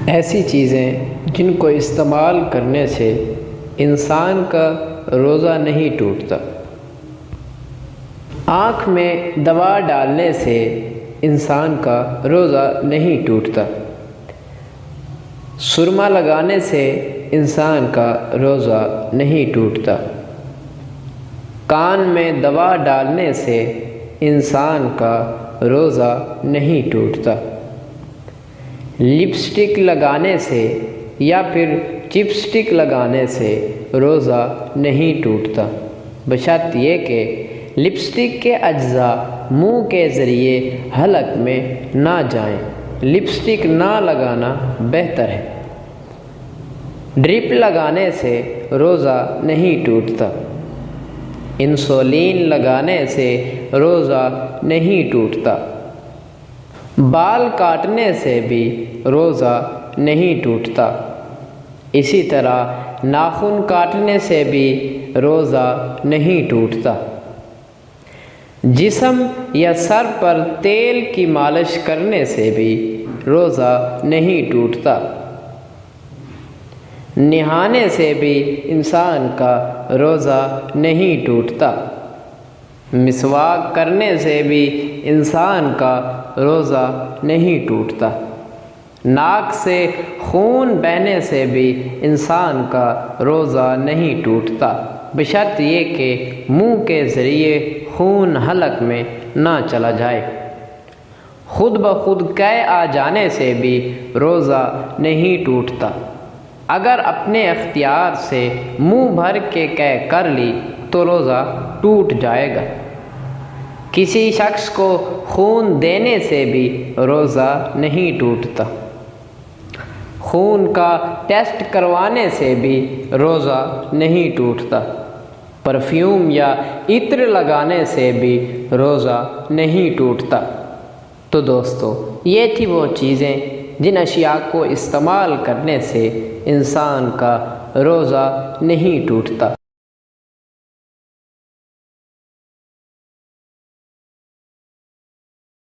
ایسی چیزیں جن کو استعمال کرنے سے انسان کا روزہ نہیں ٹوٹتا۔ آنکھ میں دوا ڈالنے سے انسان کا روزہ نہیں ٹوٹتا۔ سرما لگانے سے انسان کا روزہ نہیں ٹوٹتا۔ کان میں دوا ڈالنے سے انسان کا روزہ نہیں ٹوٹتا۔ لپسٹک لگانے سے یا پھر چپسٹک لگانے سے روزہ نہیں ٹوٹتا، بشرط یہ کہ لپسٹک کے اجزاء منہ کے ذریعے حلق میں نہ جائیں۔ لپسٹک نہ لگانا بہتر ہے۔ ڈرپ لگانے سے روزہ نہیں ٹوٹتا۔ انسولین لگانے سے روزہ نہیں ٹوٹتا۔ بال کاٹنے سے بھی روزہ نہیں ٹوٹتا۔ اسی طرح ناخن کاٹنے سے بھی روزہ نہیں ٹوٹتا۔ جسم یا سر پر تیل کی مالش کرنے سے بھی روزہ نہیں ٹوٹتا۔ نہانے سے بھی انسان کا روزہ نہیں ٹوٹتا۔ مسواک کرنے سے بھی انسان کا روزہ نہیں ٹوٹتا۔ ناک سے خون بہنے سے بھی انسان کا روزہ نہیں ٹوٹتا، بشرط یہ کہ منہ کے ذریعے خون حلق میں نہ چلا جائے۔ خود بخود قے آ جانے سے بھی روزہ نہیں ٹوٹتا۔ اگر اپنے اختیار سے منہ بھر کے قے کر لی تو روزہ ٹوٹ جائے گا۔ کسی شخص کو خون دینے سے بھی روزہ نہیں ٹوٹتا۔ خون کا ٹیسٹ کروانے سے بھی روزہ نہیں ٹوٹتا۔ پرفیوم یا عطر لگانے سے بھی روزہ نہیں ٹوٹتا۔ تو دوستو، یہ تھی وہ چیزیں جن اشیاء کو استعمال کرنے سے انسان کا روزہ نہیں ٹوٹتا۔